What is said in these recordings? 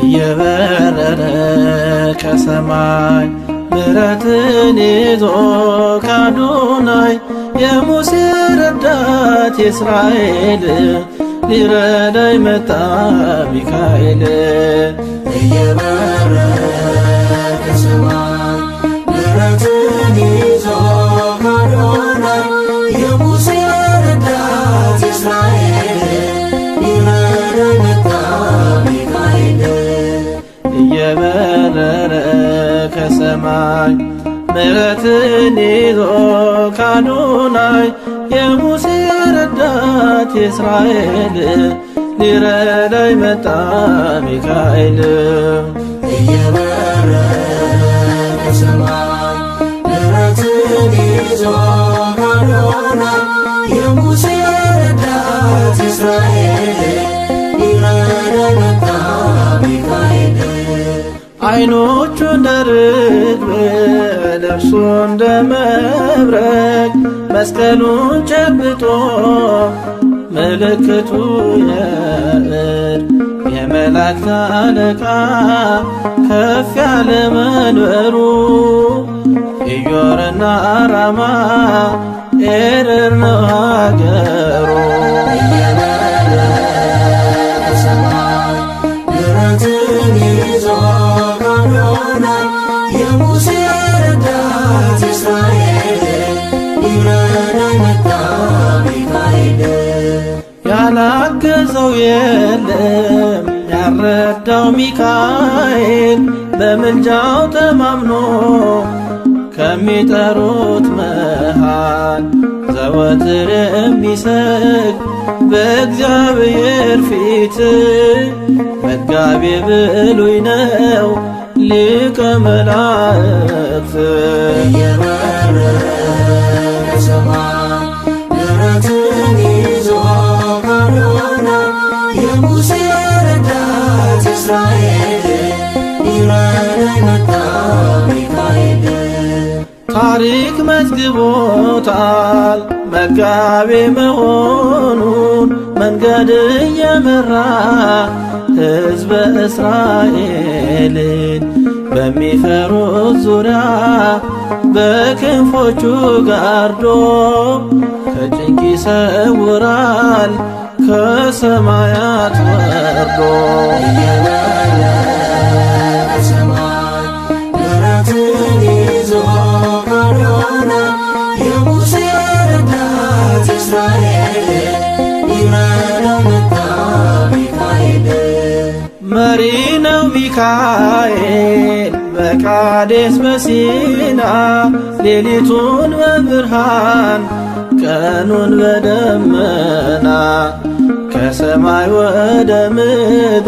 እየበረረ ከሰማይ ምሕረትን ይዞ ከአዶናይ የሙሴ ረዳት የእስራኤል ሊረዳኝ መጣ ሚካኤል። እየበረረ ከሰማይ ምሕረትን ይዞ ከአዶናይ የሙሴ ረዳት የእስራኤል ሊረዳኝ መጣ ሚካኤል። እየበረረ ከሰማይ ምሕረትን ይዞ ከአዶናይ የሙሴ ረዳት የእስራኤል ሊረዳኝ መጣ ሚካኤል። እየበረረ ከሰማይ ምሕረትን ይዞ ከአዶናይ የሙሴ ረዳት የእስራኤል ሊረዳኝ መጣ ሚካኤል። ዓይኖቹ እንደ ርግብ ልብሱ እንደ መብረቅ መስቀሉን ጨብጦ ምልክቱ የእድ የመላእክት አለቃ ከፍ ያለ መንበሩ ኢዮርና ራማ ኤረር ነው አገሩ። እየበረረ ከሰማይ ምሕረትን ይዞ ከአዶናይ የሙሴ ረዳት የእስራኤል ሊረዳኝ መጣ ሚካኤል። ያላገዘው የለም ያልረዳው ሚካኤል በምልጃው ተማምኖ ከሚጠሩት መሃል ዘወትር የሚሰግድ በእግዚአብሔር ፊት መጋቤ ብሉይ ነው ሊቀ መላእክት። እየበረረ ከሰማይ ምሕረትን ይዞ ከአዶናይ የሙሴ ረዳት የእስራኤል ሊረዳኝ መጣ ሚካኤል። ታሪክ መዝግቦታል መጋቤ መሆኑን መንገድ እየመራ ሕዝበ እስራኤልን በሚፈሩት ዙሪያ በክንፎቹ ጋርዶ ከጭንቅ ይሰውራል ከሰማያት ወርዶ። እየበረረ ከሰማይ ምሕረትን ይዞ ከአዶናይ የሙሴ ረዳት የእስራኤል ሊረዳኝ መጣ ሚካኤል። መሪ ነው ሚካኤል በቃዴስ በሲና ሌሊቱን በብርሃን ቀኑን በደመና ከሰማይ ወደ ምድር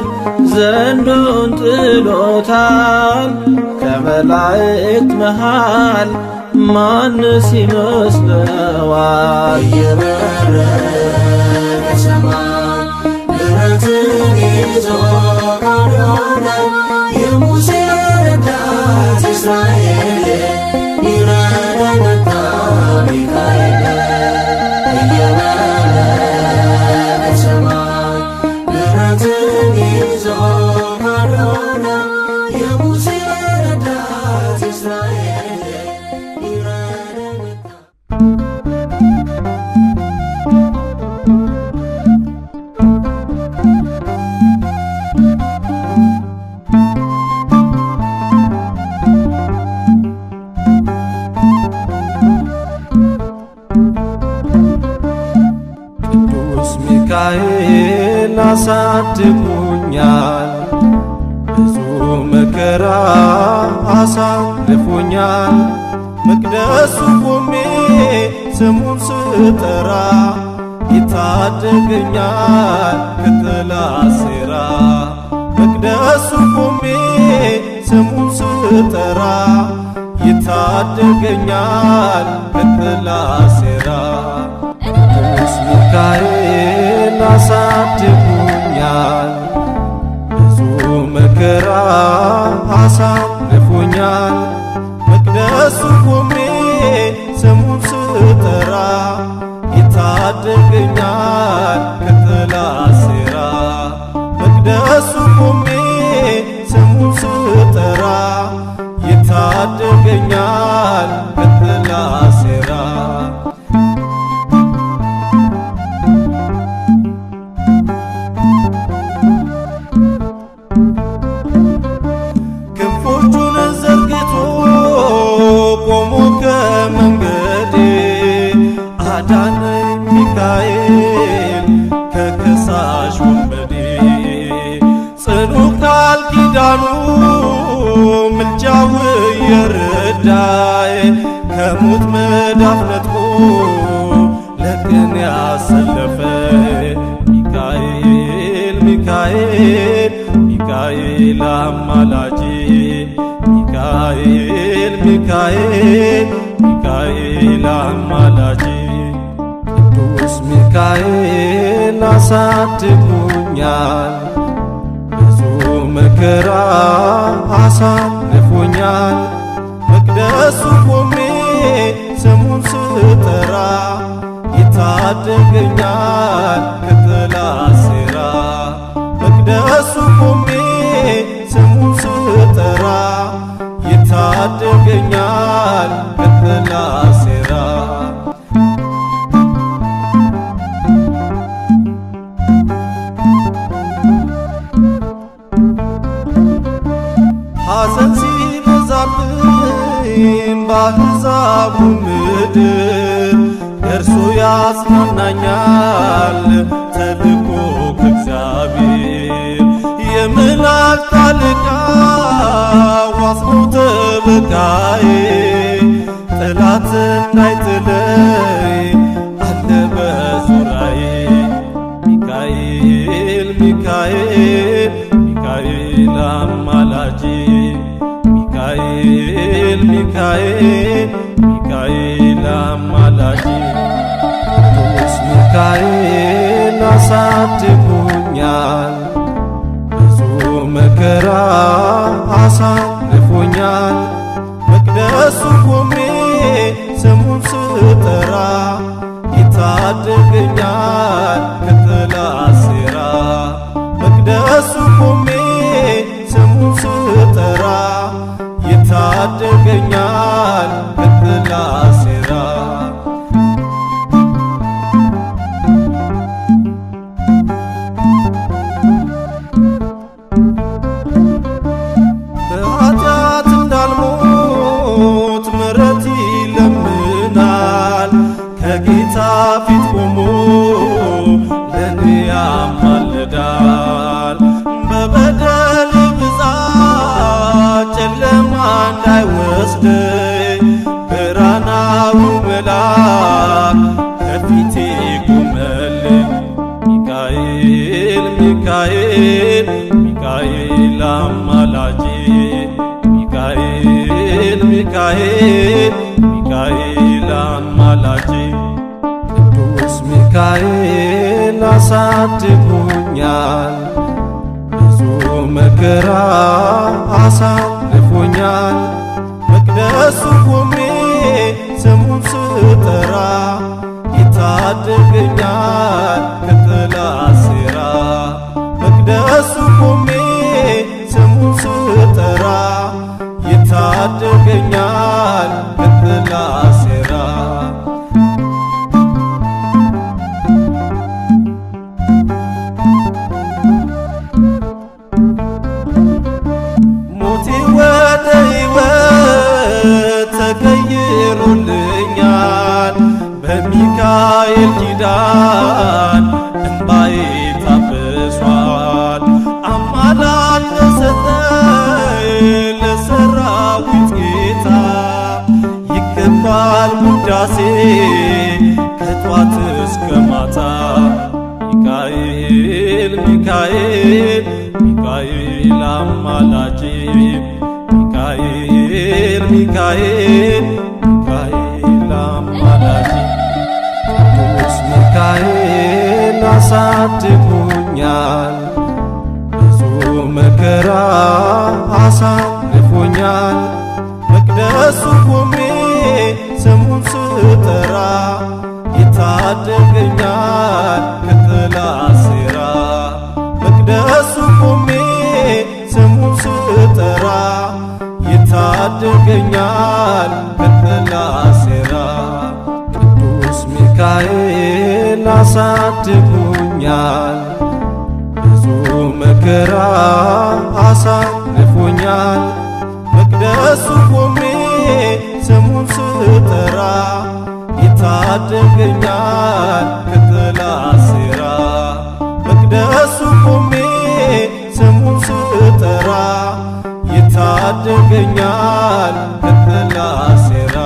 ዘንዶን ጥሎታል። ከመላእክት መሃል ማንስ ይመስለዋል? እየበረረ ከሰማይ ምሕረትን ይዞ ከአዶናይ የሙሴ ረዳት የእስራኤል ሊረዳኝ መጣ ሚካኤል። እየበረረ ከሰማይ ምሕረትን ይዞ ከአዶናይ የሙሴ ረዳት የእስራኤል ሊረዳኝ መጣ። ቅዱስ ሚካኤል አሳድጎኛል፣ ብዙ መከራ አሳልፎኛል። መቅደሱ ቆሜ ስሙን ስጠራ ይታደገኛል ከጠላት ሴራ። መቅደሱ ቆሜ ስሙን ስጠራ ይታደገኛል ከጠላት ሴራ። ቅዱስ ሚካኤል አሳድጎኛል፣ ብዙ መከራ አሳልፎኛል። መቅደሱ ቆሜ ስሙን ስጠራ ይታደገኛል ከጠላት ሴራ። መቅደሱ ቆሜ ሚካኤል ከከሳሽ ወንበዴ ጽኑ ቃል ኪዳኑ ምልጃው የረዳይ ከሞት መዳፍ ነጥቆ ለቅን ያሰለፈ ሚካኤል ሚካኤል ሚካኤል አማላጄ ሚካኤል ሚካኤል ሚካኤል አማላጄ ቅዱስ ሚካኤል አሳድጎኛል ብዙ መከራ አሳልፎኛል መቅደሱ ቆሜ ስሙን ስጠራ ይታደገኛል ከጠላት ሴራ መቅደሱ ቆሜ ስሙን ስጠራ ይታደገኛል ከጠላት ሴራ ሐዘን ሲበዛብኝ በአሕዛቡ ምድር ደርሶ ያጽናናኛል ተልኮ ከእግዚአብሔር የመላእክት አለቃ ዋስ ነው ጠበቃዬ ጠላት እንዳይጥለኝ አለ በዙሪያዬ ሚካኤል ሚካኤል ሚካኤል አማላጄ ሚካኤል ሚካኤል ሚካኤል አማላጄ ቅዱስ ሚካኤል አሳድጎኛል ብዙ መከራ አሳልፎኛል መቅደሱ ቆሜ ስሙን ስጠራ ይታደገኛል ከጠላት ሴራ መቅደሱ ቆሜ ስሙን ስጠራ ይታደገኛል ከጠላት ሴራ በኃጢአት እንዳልሞት ምሕረት ይለምናል ከጌታ ፊት ቆሞ ለኔ ያማልዳል በበደል ብዛት ጨለማ እንዳይወስደኝ ብርሃናዊው መልአክ ከፊቴ ቆመልኝ ሚካኤል ሚካኤል ሚካኤል አማላጄ ሚካኤል ሚካኤል ሚካኤል አማላጄ ቅዱስ ሚካኤል አሳድጎኛል ብዙ መከራ አሳልፎኛል መቅደሱ ቆሜ ስሙን ስጠራ ይታደገኛል ከጠላት ሴራ መቅደሱ ቆሜ ስሙን ስጠራ ይታደገኛል ከጠላት ሴራ ሞቴ ወደ ሕይወት ተቀይሮልኛል በሚካኤል ኪዳን እንባዬ ታብሷል አማላጅ ለሰጠኝ ለሰራዊት ጌታ ይገባል ውዳሴ ከጧት እስከ ማታ ሚካኤል ሚካኤል ሚካኤል አማላጄ ሚካኤል ሚካኤል ሚካኤል አማላጄ ቅዱስ ሚካኤል አሳድጎኛል ብዙ መከራ አሳልፎኛል መቅደሱ ቆሜ ስሙን ስጠራ ይታደገኛል ከጠላት ሴራ መቅደሱ ቆሜ ስሙን ስጠራ ይታደገኛል ከጠላት ሴራ ቅዱስ ሚካኤል አሳድጎኛል ብዙ መከራ አሳልፎኛል መቅደሱ ቆሜ ስሙን ስጠራ ይታደገኛል ከጠላት ታደገኛል ከጠላት ሴራ።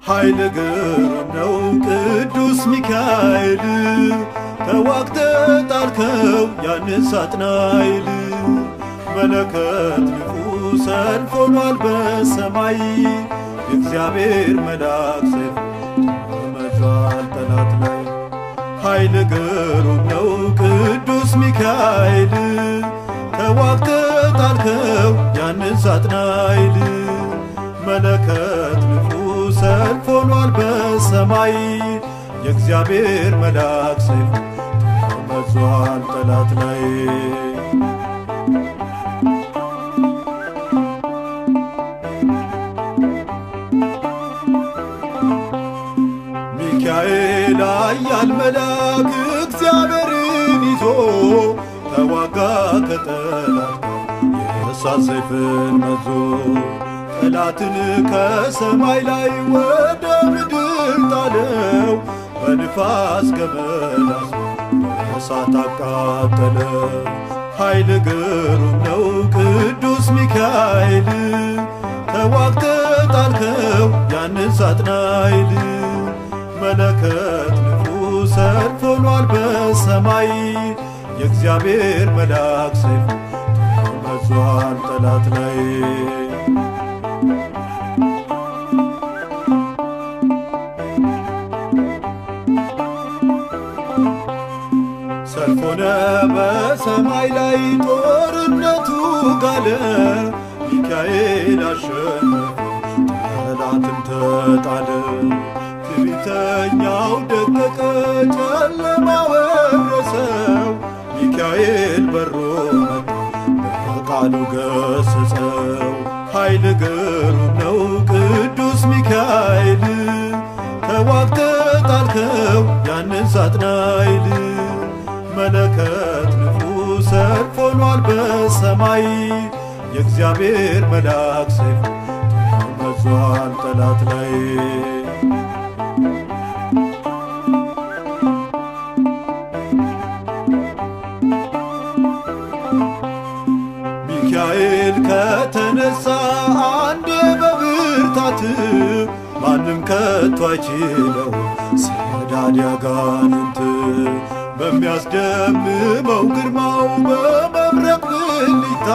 ኃይለ ግሩም ነው ቅዱስ ሚካኤል ተዋግተህ ጣልከው ያንን ሳጥናኤል። መለከት ንፉ ሰልፍ ሆኗል በሰማይ የእግዚአብሔር መልአክ ሰይፍ ተመዟል ጠላት ላይ። ኃይለ ግሩም ነው ቅዱስ ሚካኤል ተዋግተህ ጣልከው ያንን ሳጥናኤል። መለከት ንፉ ሰልፍ ሆኗል በሰማይ የእግዚአብሔር መልአክ ሰይፍ ተመዟል ጠላት ላይ። ሚካኤል ኃያል መልአክ እግዚአብሔርን ይዞ ተዋጋ ከጠላት የእሳት ሰይፍን መዞ። ጠላትን ከሰማይ ላይ ወደ ምድር ጣለው በንፋስ ገመድ አስሮ በእሳት አቃጠለው። ኃይለ ግሩም ነው ቅዱስ ሚካኤል ተዋግተህ ጣልከው ያንን ሳጥናኤል። መለከት ንፉ ሰልፍ ሆኗል በሰማይ የእግዚአብሔር መልአክ ሰይፍ ተመዟል ጠላት ላይ። ሰልፍ ሆነ በሰማይ ላይ ጦርነቱ ጋለ። ሚካኤል አሸነፈ ጠላትን ተጣለ። ትዕቢተኛው ደቀቀ ጨለማ ወረሰው። ሚካኤል በሮ መጣ በቃሉ ገሰጸው። ኃይለ ግሩም ነው ቅዱስ ሚካኤል ተዋግተህ ጣልከው ያንን ሳጥናኤል። መለከት ንፉ ሰልፍ ሆኗል በሰማይ የእግዚአብሔር መልአክ ሰይፍ ተመዟል ጠላት ላይ። ሚካኤል ከተነሳ አንዴ በብርታት ማንም ከቶ አይችለው ሰዳድ ያጋንንት። በሚያስደምመው ግርማው በመብረቅ ብልጭታ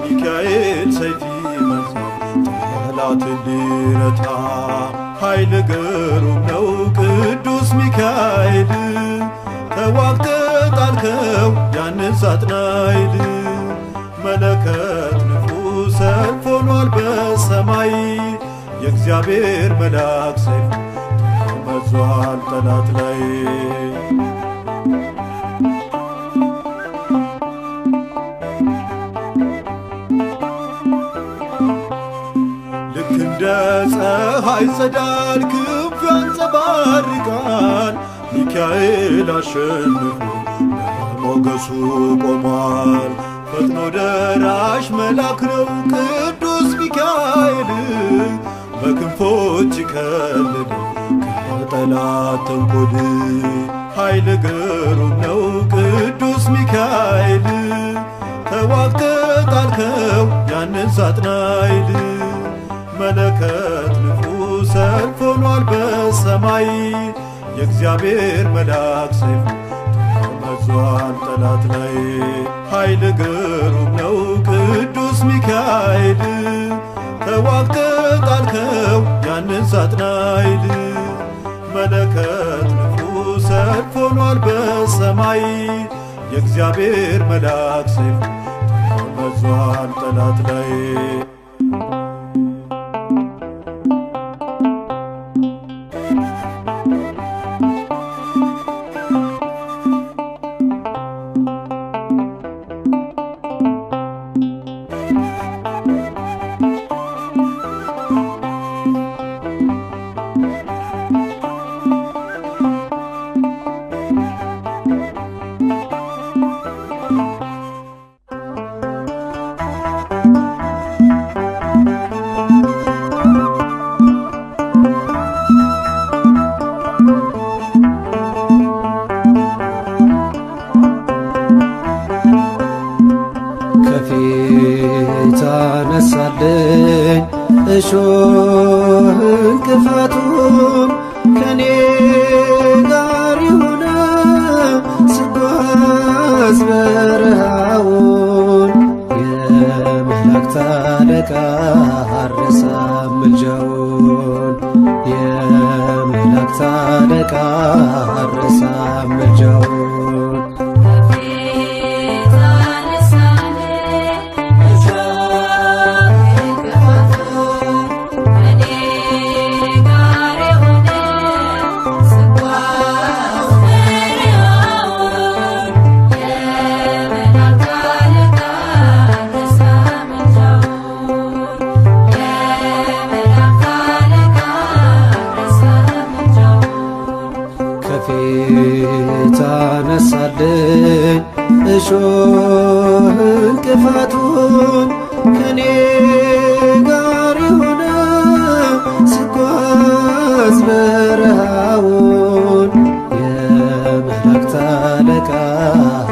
ሚካኤል ሰይፍ ይመዛል ጠላትን ሊረታ። ኃይለ ግሩም ነው ቅዱስ ሚካኤል ተዋግተህ ጣልከው ያንን ሳጥናኤል። መለከት ንፉ ሰልፍ ሆኗል በሰማይ የእግዚአብሔር መልአክ ሰይፍ ተመዟል ጠላት ላይ። ልክ እንደ ፀሐይ ጸዳል ክንፍ ያንጸባርቃል። ሚካኤል አሸንፎ በሞገሱ ቆሟል። ፈጥኖ ደራሽ መልአክ ነው ቅዱስ ሚካኤል በክንፎች ከልል ከጠላት ተንኮል። ኃይለ ግሩም ነው ቅዱስ ሚካኤል ተዋግተህ ጣልከው ያንን ሳጥናኤል። መለከት ንፉ ሰልፍ ሆኗል በሰማይ የእግዚአብሔር መልአክ ሰይፍ ተመዟል ጠላት ላይ። ኃይለ ግሩም ነው ቅዱስ ሚካኤል ተዋግተህ ጣልከው ያንን ሳጥናኤል። መለከት ንፉ ሰልፍ ሆኗል በሰማይ የእግዚአብሔር መልአክ ሰይፍ ተመዟል ጠላት ላይ። አነሳልኝ እሾህ እንቅፋቱን ከኔ ጋር የሆነ ስጓዝ በረሃውን የመላእክት አለቃ አረሳም ምልጃውን የመላእክት አለቃ አረሳም ምልጃውን ከፊት አነሳልኝ እሾህ እንቅፋቱን ከኔ ጋር የሆነ ስጓዝ በረሃውን የመላእክት አለቃ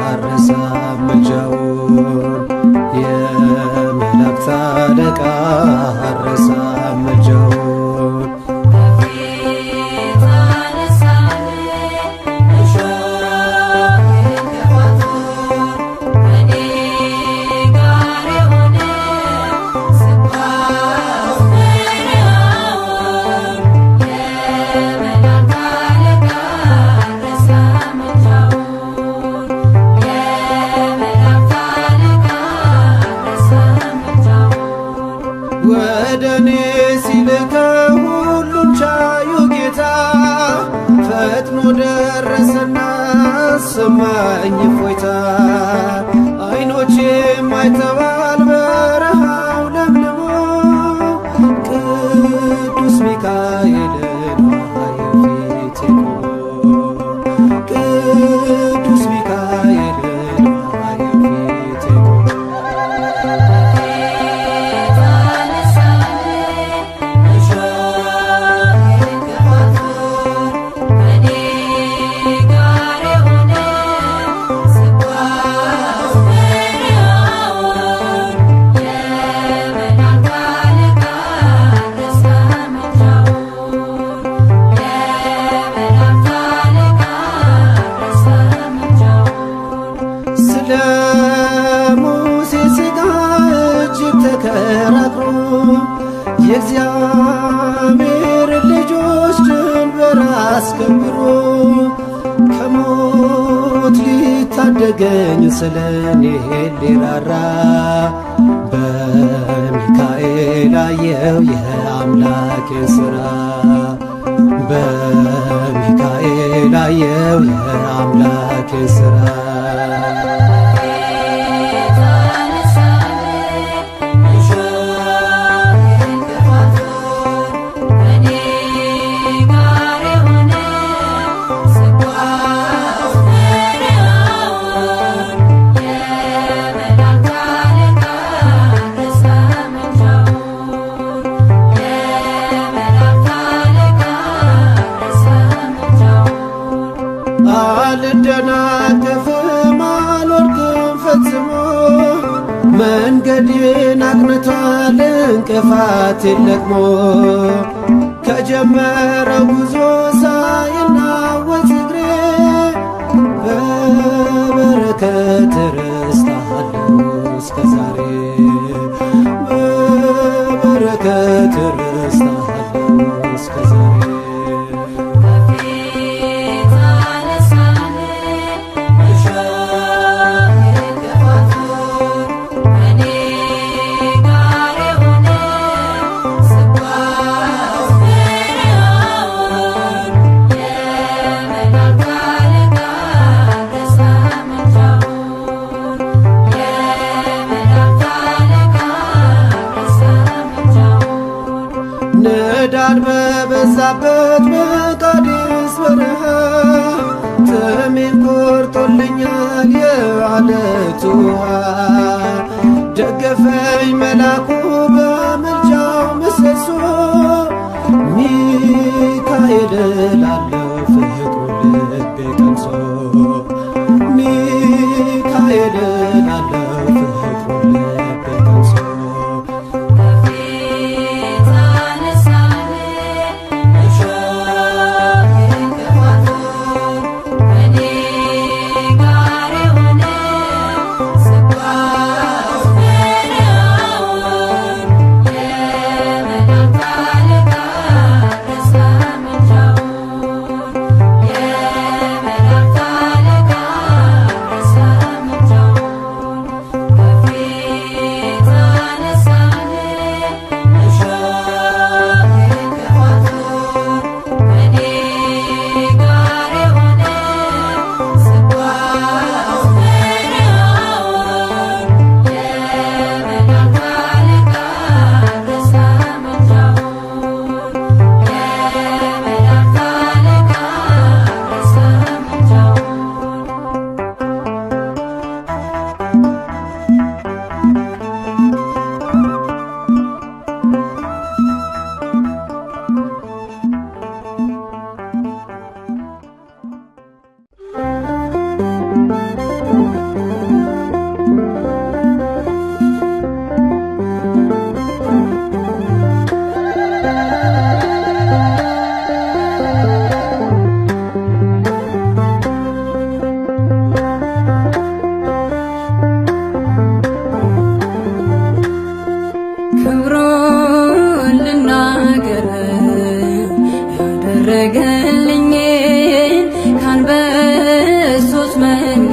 አረሳም ምልጃውን የመላእክት አለቃ አረሳም ምልጃውን ወደኔ ሲልከው ሁሉን ቻዩ ጌታ ፈጥኖ ደረሰና ሰማኝ እፎይታ አይኖቼም አይተዋል በረሃው ለምልሞ ቅዱስ ሚካኤልን በፊቴ ቆሞ ቅዱስ ሚካኤልን በፊቴ ቆሞ ስለ ሙሴ ሥጋ እጅግ ተከራክሮ የእግዚአብሔር ልጆች ድንበር አስከብሮ ከሞት ሊታደገኝ ስለኔ ሊራራ በሚካኤል አየው የአምላኬን ሥራ በሚካኤል አየው የአምላኬን ሥራ አልደናቀፍም አልወድቅም ፈጽሞ መንገዴን አቅንቷል እንቅፋቴን ለቅሞ ከጀመረው ጉዞ ሳይናወጥ እግሬ በበረከት ርስታለሁ እስከ ዛሬ በበረከት ርስታለሁ እስከ ዛሬ ንዳድ በበዛበት በቃዴስ በረሃ ጥሜን ቆርጦልኛል የዓለቱ ውሃ ደገፈኝ መላኩ በምልጃው ምሰሶ ሚካኤል እላለሁ ፍቅሩ ልቤ ቀምሶ ሚካኤል እላለሁ ፍቅሩ ልቤ ቀምሶ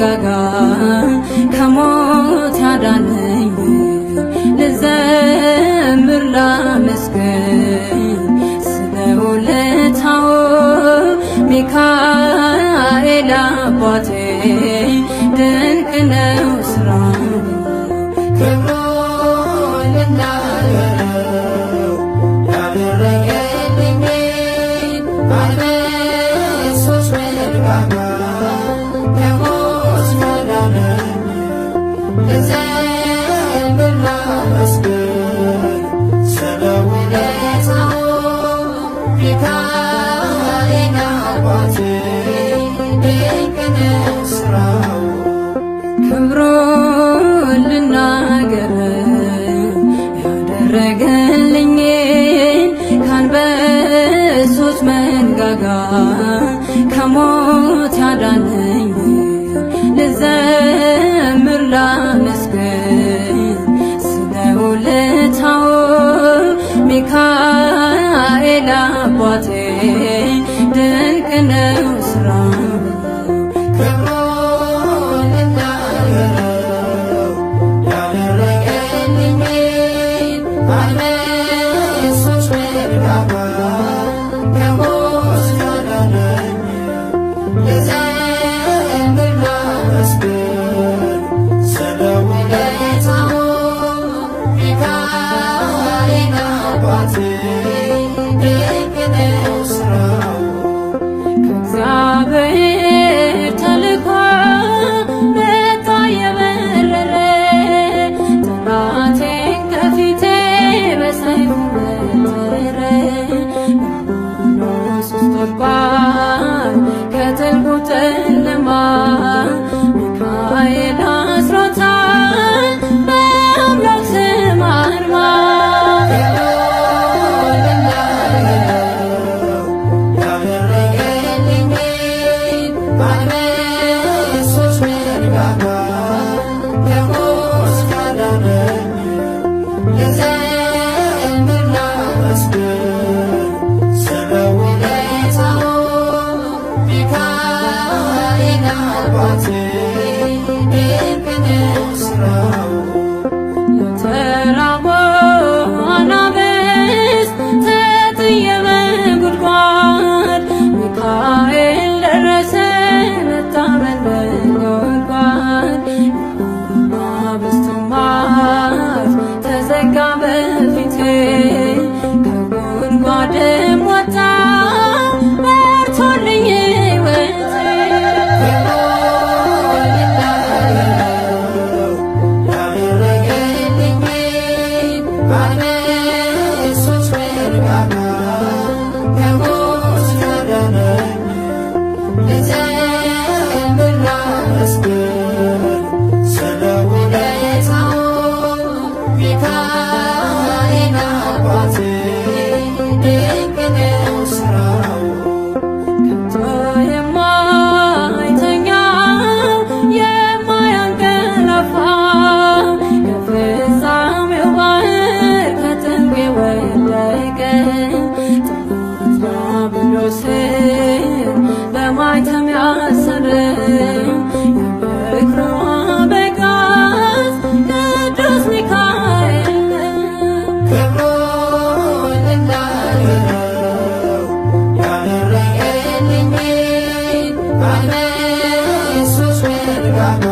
መንጋጋ ከሞት ያዳነኝ ልዘምር ላመስግን ስለ ውለታው ሚካኤል አባቴ ድንቅ ነው ስራው ክብሩን ልናገረው ያደረገልኝን አንበሶች መንጋጋ ከሞት ያዳነኝ ልዘምር ላመስግን ስለ ውለታው ሚካኤል አባቴ ድንቅ ነው ስራው ክብሩን ልናገረው ያደረገልኝን ከአንበሶች መንጋጋ ከሞት ያዳነኝ ልዘምር ላመስግን ስለ ውለታው ሚካኤል አባቴ ድንቅ ነው ስራው ክብሩን ልናገረው ያደረገልኝን አንበሶች መንጋጋ ከሞት ያዳነኝ ልዘምር ላመስግን ስለ ውለታው ሚካኤል አባቴ ድንቅ ነው ስራው ከእግዚአብሔር ተልኮ መጣ የበረረ ጠላቴን ከፊቴ በሰይፉ በተረ በዮርዳኖስ ውስጥ ወድቋል ከጥልቁ ጨለማ ሚካኤል አስሮታል በአምላክ ስም አርማ ያደረገልኝን አንበሶች መንጋጋ ከሞት ያዳነኝ ልዘምር ላመስግን ስለ ውለታው ሚካኤል አባቴ ድንቅ ነው ስራው የተራበው አናብስት ተጥዬ በጉድጓድ ሚካኤል ደረሰ መጣ በነጎድጓድ የአናብስቱ አፍ ተዘጋ በፊቴ ከጉድጓድም ወጣ በርቶልኝ ሕይወቴ ክብሩን ልናገረው ያደረገልኝን አንበሶች መንጋጋ ከሞት ያዳነኝ ልዘምር ላመስግን ስለ ውለታው ሚካኤል አባቴ ድንቅ ነው ስራው ከቶ የማይተኛው የማያንቀላፋ ከፍጻሜው ባህር ከጥልቁ የወደቀ ጠላት ዲያብሎስን በማኅተም ያሰረው የምክሩ አበጋዝ ቅዱስ ሚካኤል ነው። ክብሩን ልናገረው ያደረገልኝን አንበሶች መንጋጋ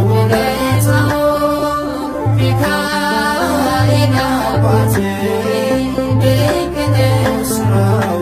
ውለታው ሚካኤል አባቴ ድንቅ ነው ሥራው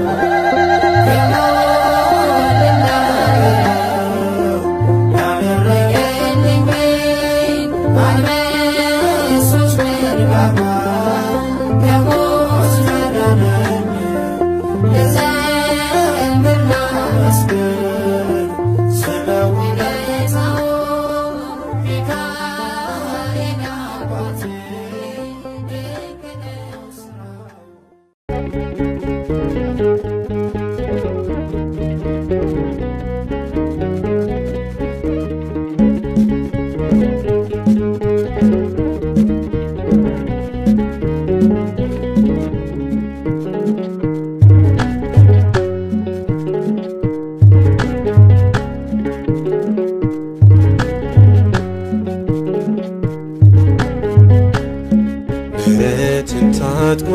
ታጥቆ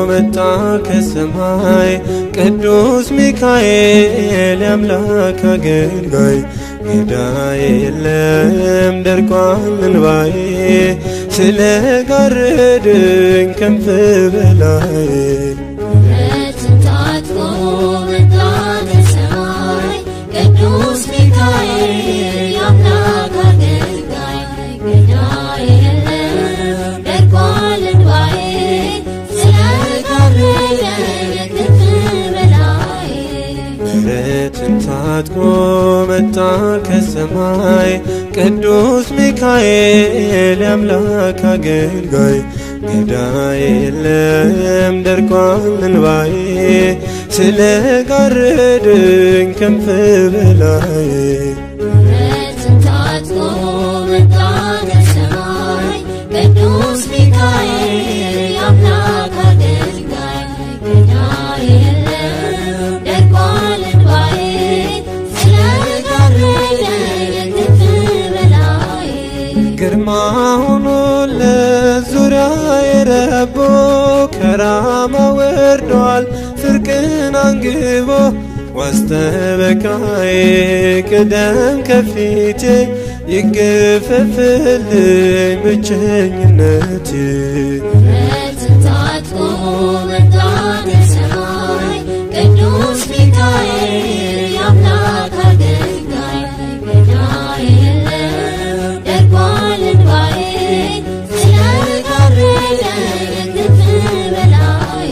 መጣ ከሰማይ ቅዱስ ሚካኤል የአምላክ አገልጋይ ዕዳዬ የለም ደርቋል እንባዬ ስለጋረደኝ ክንፍ በላይ ታጥቆ መጣ ከሰማይ ቅዱስ ሚካኤል የአምላክ አገልጋይ ዕዳዬ የለም ደርቋል እንባዬ ታጥቆ መጣ ከሰማይ ቅዱስ ሚካኤል የአምላክ አገልጋይ ዕዳዬ የለም ደርቋል እንባዬ ስለጋረደኝ ክንፍ በላይ ታጥቆ መጣ ከሰማይ ቅዱስ ሚካኤል የአምላክ አገልጋይ ዕዳዬ የለም ደርቋል እንባዬ ግርማ ሆኖለት ዙሪያ የረቦ ከራማ ወርዷል ፍርቅን አንግቦ ዋስተበቃዬ ቅደም ከፊቴ ይገፈፍልኝ ብቸኝነቴ ታጥቆ መጣ ከሰማይ ቅዱስ ሚካኤል የአምላክ አገልጋይ ዕዳዬ የለም ደርቋል እንባዬ ስለጋረደኝ ክንፍ በላይ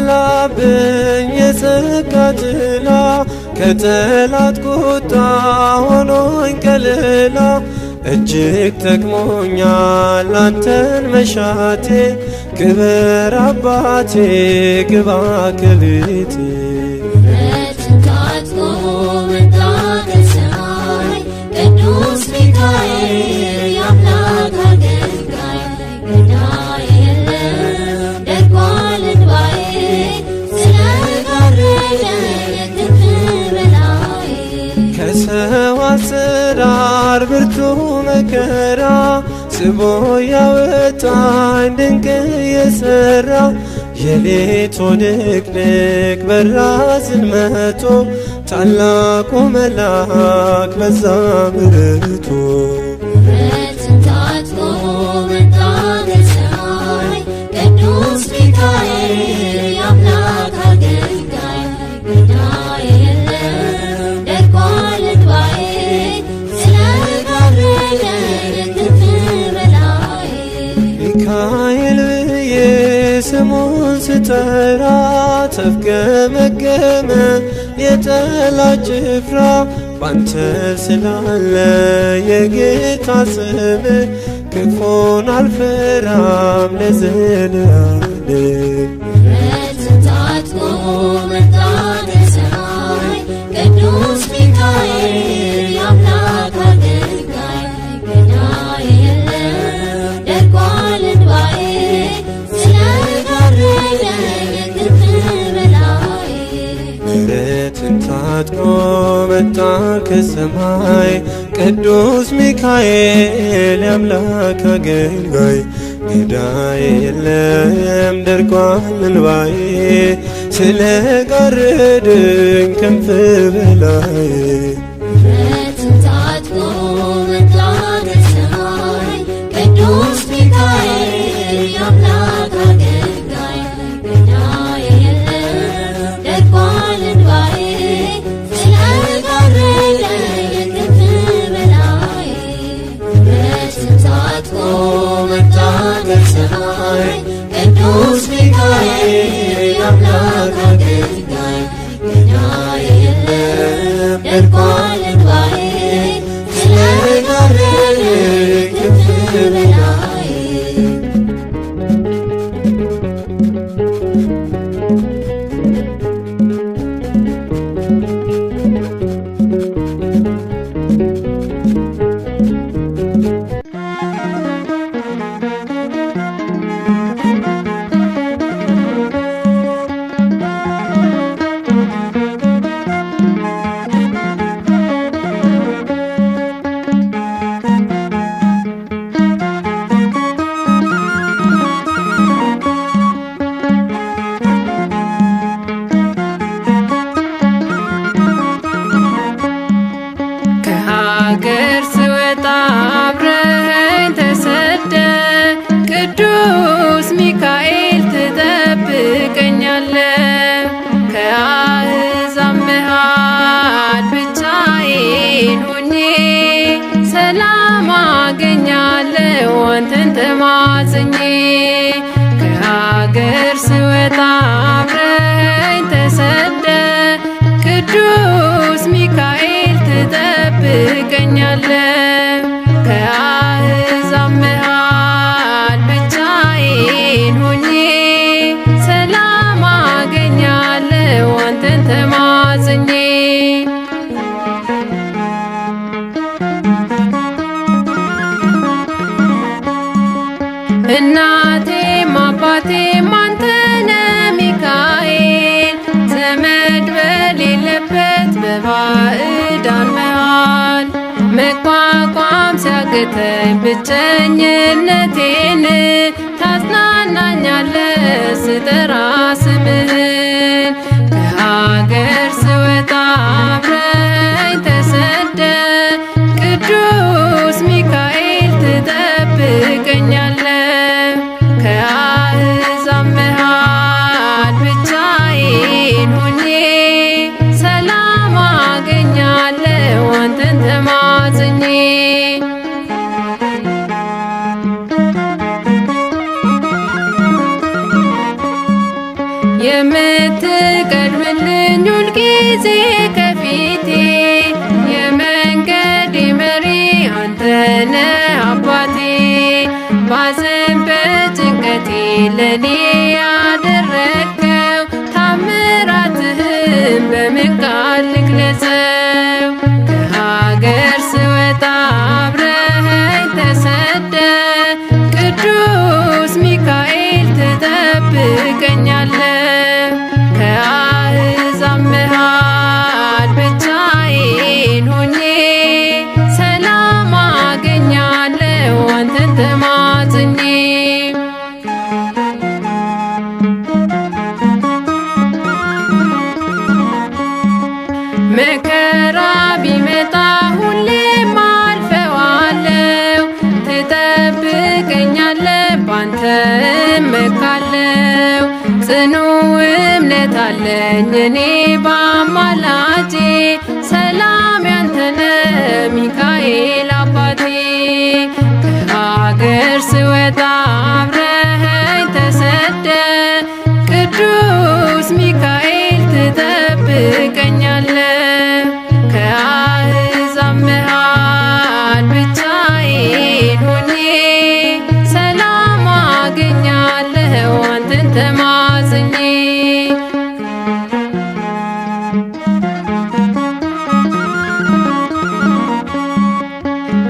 ስላጠላብኝ የጸጋ ጥላ ከጠላት ቁጣ ሆኖኝ ከለላ እጅግ ጠቅሞኛል አንተን መሻቴ ክበር አባቴ ግባ ከቤቴ ታጥቆ መጣ ከሰማይ ቅዱስ ሚካኤል የአምላክ አገልጋይ ዕዳዬ የለም ደርቋል እንባዬ ስለጋረደኝ ክንፍ በላይ ከሰው አሰራር ብርቱ መከራ ስቦ ያወጣኝ ድንቅ የሠራ የሌቶ ድቅድቅ በራ ጽልመቶ ታላቁ መልአክ በዛ ምሕረቱ ታጥቆ መጣ ከሰማይ ቅዱስ ሚካኤል የአምላክ አገልጋይ ዕዳዬ የለም ደርቋል እንባዬ ስለጋረደኝ ክንፍ በላይ ሚካኤል ብዬ ስሙን ስጠራ ተፍገመገመ የጠላት ጭፍራ ባንተ ስላለ የጌታ ስም ክፉን አልፈራም ለዘለዓለም ታጥቆ መጣ ከሰማይ ቅዱስ ሚካኤል የአምላክ አገልጋይ ዕዳዬ የለም ደርቋል እንባዬ ስለጋረደኝ ክንፍ በላይ ምሕረትን ታጥቆ መጣ ከሰማይ ቅዱስ ሚካኤል የአምላክ አገልጋይ ዕዳዬ የለም ደርቋል እንባዬ ስለጋረደኝ ክንፍ በላይ ታጥቆ በላይ ከሀገር ስወጣ አብረኸኝ ተሰደ ቅዱስ ሚካኤል ትጠብቀኛለ ከአሕዛብ መሃል ብቻዬን ሆኜ ሰላም አገኛለሁ አንተን ተማጽኜ ከሀገር ስወጣ አብረኸኝ ተሰደ ቅዱስ ሚካኤል ትጠብቀኛለ ከአሕዛብ መሃል ብቻዬን ሆኜ ሰላም አገኛለሁ አንተን ተማጽኜ እናቴም አባቴም አንተነ ሚካኤል ዘመድ በሌለበት በባዕዳን መሃል መቋቋም ሲያቅተኝ ብቸኝነቴን ታጽናናኛለ ስጠራ ስምህን ከሀገር ስወጣ አብረኸኝ ተሰደ ቅዱስ ሚካኤል ትጠብቀኛለ ከአሕዛብ መሃል ብቻዬን ሆኜ ሰላም አገኛለሁ አንተን ተማጽኜ የምትቀድምልኝ ሁልጊዜ ከፊቴ የመንገዴ መሪ አንተነ አባቴ ባዘን በጭንቀቴ ለኔ ያደረግከው ታምራትህን በምን ቃል ልግለጸው ከሀገር ስወጣ አብረኸኝ ተሰደ ቅዱስ ሚካኤል ትጠብቀኛለ ከአሕዛብ መሃል ብቻዬን ሆኜ ሰላም አገኛለሁ አንተን ተማጽኜ መከራ ቢመጣ ሁሌም አልፈዋለሁ ትጠብቀኛለ ባንተ እመካለሁ ጽኑ እምነት አለኝ እኔ በአማላጄ ሰላም ያንተነ ሚካኤል አባቴ ከሀገር ስወጣ አብረኸኝ ተሰደ ቅዱስ ሚካኤል ትጠብቀኛለ ከአሕዛብ መሃል ብቻዬን ሆኜ ሰላም አገኛለሁ አንተን ተማጽኜ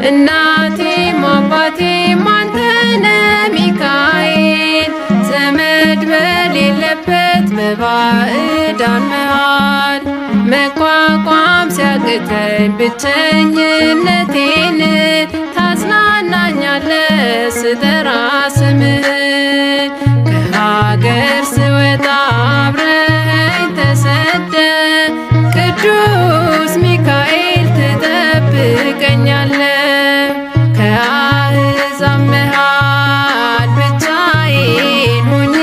እናቴም አባቴም አንተነ ሚካኤል ዘመድ በሌለበት በባዕዳን መሃል መቋቋም ሲያቅተኝ ብቸኝነቴን ታጽናናኛለ ስጠራ ስምህን ከሀገር ስወጣ አብረኸኝ ተሰደ ቅዱስ ሚካኤል ትጠብቀኛለ ከአሕዛብ መሃል ብቻዬን ሆኜ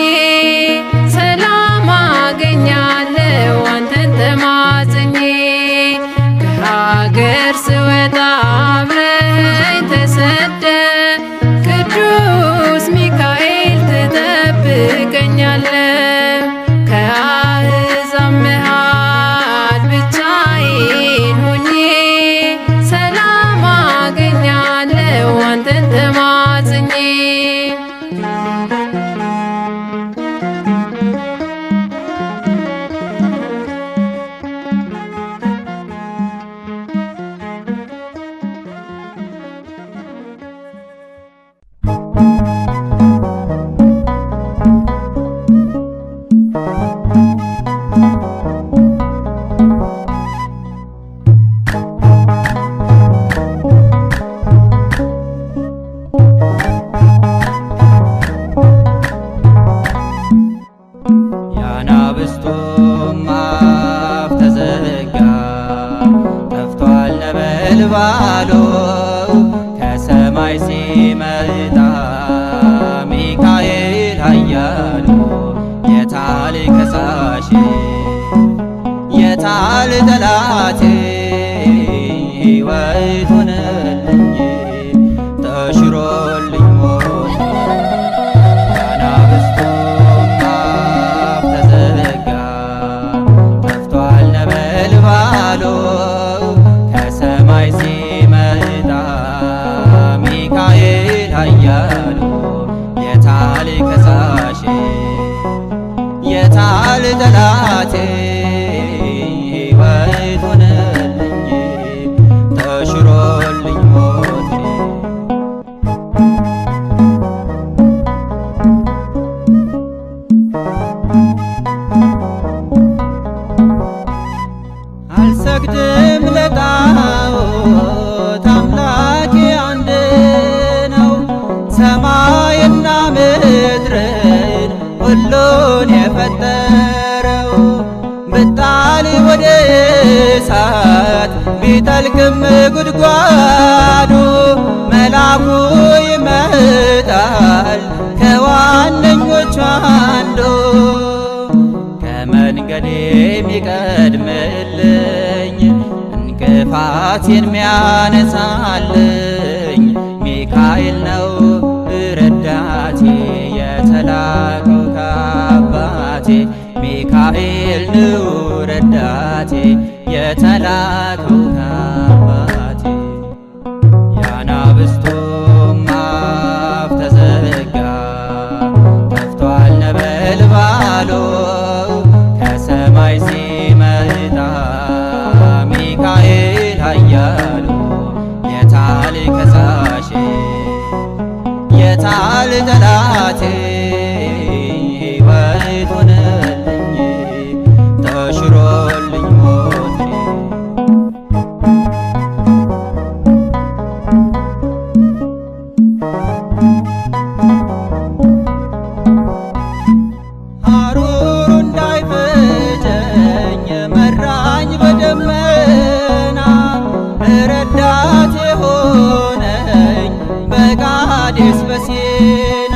ሰላም አገኛለሁ አንተን ተማጽኜ ከሀገር ስወጣ አብረኸኝ ተሰደ ቅዱስ እሳት ቢጠልቅም ጉድጓዱ መልአኩ ይመጣል ከዋነኞቹ አንዱ። ከመንገዴ የሚቀድምልኝ እንቅፋቴን ሚያነሳልኝ ሚካኤል ነው ረዳቴ የተላከው ከአባቴ። ሚካኤል ነው ረዳቴ የተላከው ከአባቴ። የአናብስቱም አፍ ተዘጋ ጠፍቷል ነበልባሉ ከሰማይ ሲመጣ ሚካኤል ኃያሉ። የታል ከሳሼ የታል ጠላቴ ሕይወት ሆነልኝ ተሽሮልኝ ሞቴ። ሐሩሩ እንዳይፈጀኝ መራኝ በደመና ረዳቴ ሆነኝ በቃዴስ በሲና።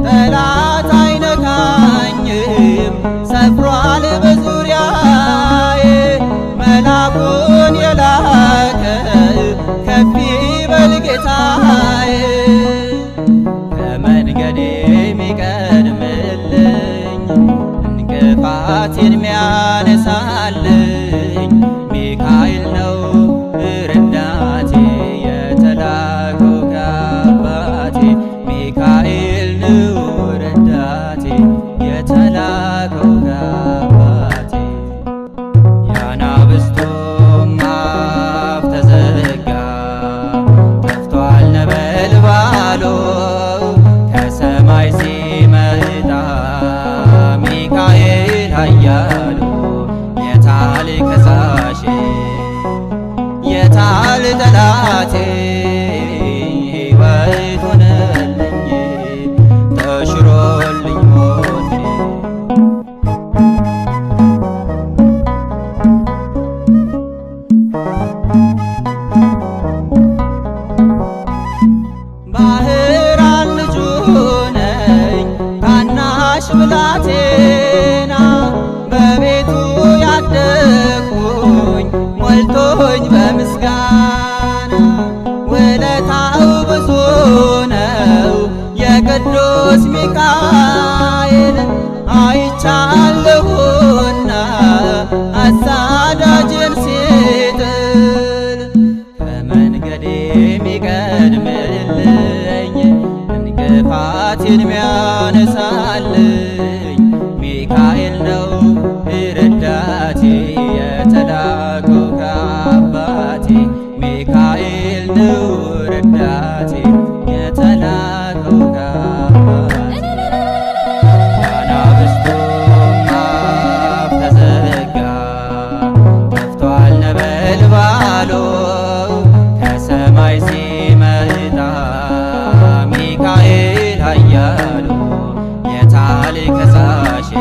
ጠላት አይነካኝም ሰፍሯል በዙሪያዬ መልአኩን የላከ ከፍ ይበል ጌታዬ። ከመንገዴ የሚቀድምልኝ እንቅፋቴን ሚያነሳልኝ ሚካኤል ነው ረዳቴ የተላከው ከአባቴ። ሚካኤል ነው ረዳቴ የተላከው ከአባቴ። የአናብስቱም አፍ ተዘጋ ጠፍቷል ነበልባሉ ከሰማይ ሲመጣ ሚካኤል ኃያሉ። የታል ከሳሼ የታል ጠላቴ ሕይወት ሆነልኝ ተሽሮልኝ ሞቴ። ባህራን ልጁ ነኝ ታናሽ ብላቴና በቤቱ ያደግኩኝ ሞልቶኝ በምስጋና። ውለታው ብዙ ነው የቅዱስ ሚካኤል አይቻለሁና አሳዳጅን ሲጥል። ከመንገዴ የሚቀድምልኝ እንቅፋቴን ሚያነሳልኝ ሚካኤል ነው ረዳቴ የተላከው ከአባቴ። ሚካኤል ነው ረዳቴ የተላከው ከአባቴ። የአናብስቱም አፍ ተዘጋ ጠፍቷል ነበልባሉ ከሰማይ ሲመጣ ሚካኤል ኃያሉ። የታል ከሳሼ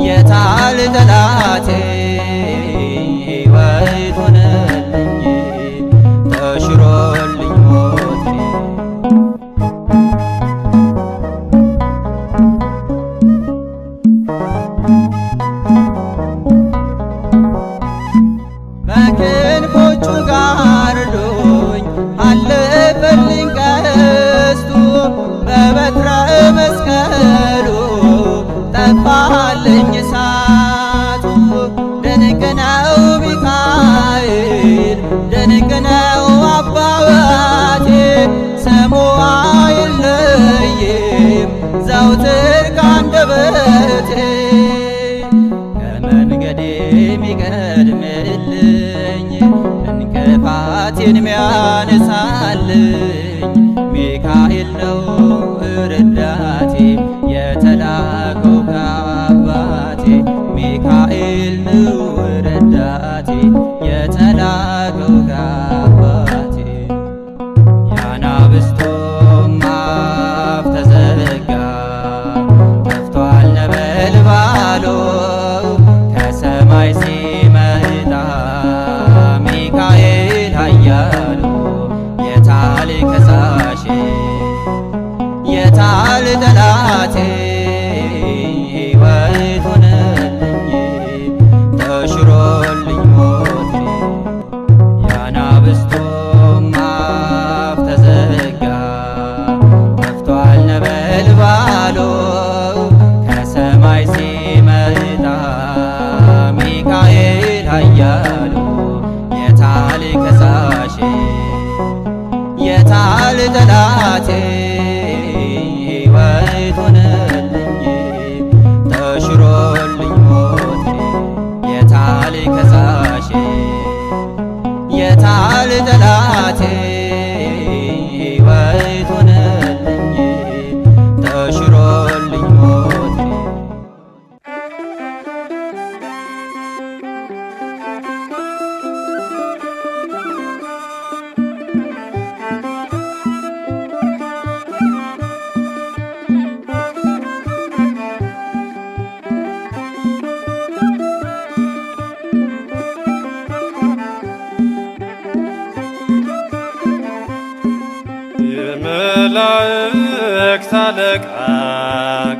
የታል ጠላቴ ሕይወት ሆነልኝ ተሽሮልኝ ሞቴ። በክንፎቹ ጋርዶኝ አለፈልኝ ቀስቱ በበትረ መስቀሉ ጠፋልኝ እሳቱ። ድንቅ ነው ሚካኤል ድንቅ ነው አባቴ ስሙ አይለይም ዘውትር ካንደበቴ። ከመንገዴ የሚቀድምልኝ እንቅፋቴን ሚያነሳልኝ ሚካኤል ነው ረዳቴ የተላከው ከአባቴ። ሚካኤል ነው ረዳቴ የተላከው ከአባቴ። የአናብስቱም አፍ ተዘጋ ጠፍቷል ነበልባሉ ከሰማይ ሲመጣ የታል ጠላቴ ሕይወት ሆነልኝ ተሽሮልኝ ሞቴ የታል ከሳሼ የታል ጠላቴ ሕይወት ሆነልኝ ተሽሮልኝ ሞቴ የመላእክት አለቃ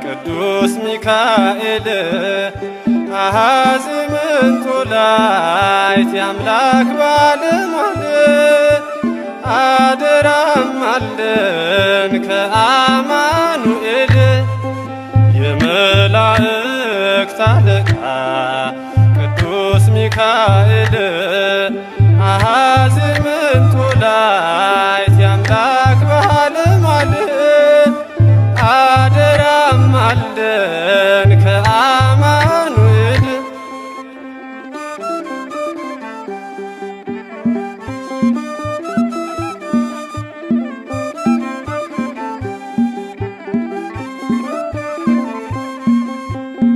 ቅዱስ ሚካኤል አሐዜ ምንጦላዕት የአምላክ ባለሟል አደራም አለን ከአማኑኤል የመላእክት አለቃ ቅዱስ ሚካኤል አሐዜ ምንጦላዕት የአምላክ ባለሟል አደራም አለን ከአማኑኤል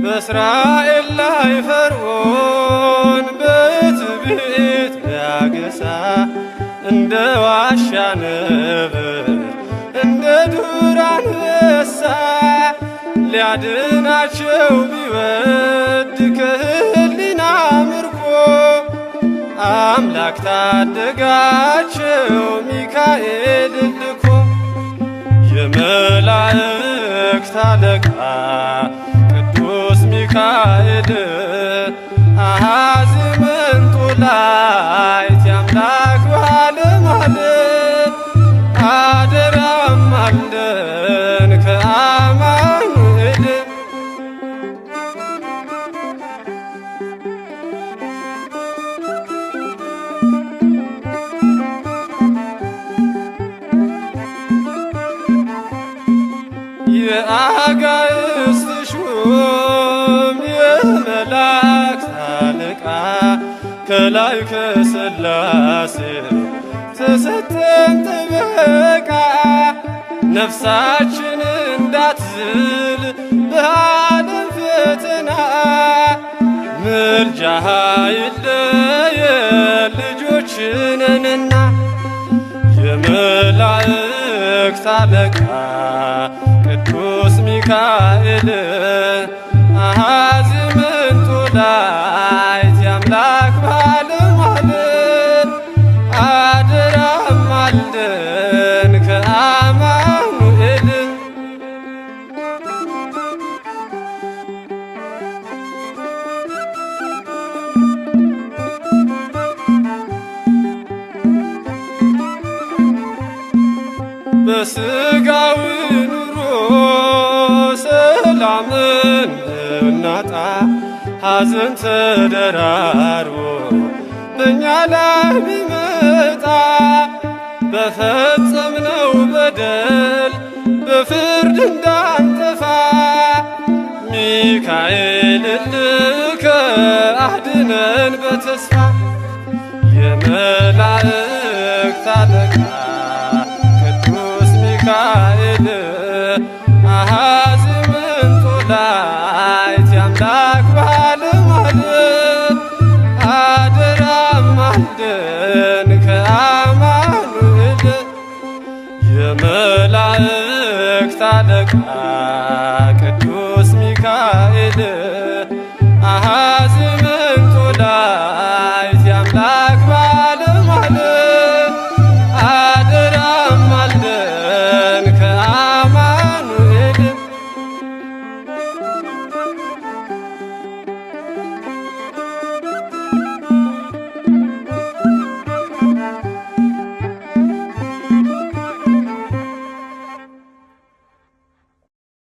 በእስራኤል ላይ ፈርዖን በትዕቢት ቢያገሳ እንደ ዋሻ ነብር እንደ ዱር አንበሳ ሊያድናቸው ቢወድ ከህሊና ምርኮ አምላክ ታደጋቸው ሚካኤል ልኮ የመላእክት አለቃ ቅዱስ ሚካኤል አሐዜ ምንጦላዕት የአምላክ ባለሟል አደራም አለን ከአማኑኤል የአጋዕዝት ሹም የመላእክት አለቃ ከላይ ከሥላሴ ተሰጠን ጥበቃ ነፍሳችን እንዳትዝል በዓለም ፈተና ምልጃህ አይለየን ልጆችነንና የመላእክት አለቃ ቅዱስ ሚካኤል አሐዜ ምንጦላዕት የአምላክ ባለሟል አደራም አለን ከአማኑኤል በሥጋዊ ኑሮ ሰላምን ብናጣ ሐዘን ተደራርቦ በእኛ ላይ ቢመጣ በፈጸምነው በደል በፍርድ እንዳንጠፋ ሚካኤል ልከ አድነን በተስፋ የመላእክት አለቃ ቅዱስ ሚካኤል አሐዜ ምንጦላዕት የአምላክ ባለሟል አደራም አለን ከአማኑኤል የመላእክት አለቃ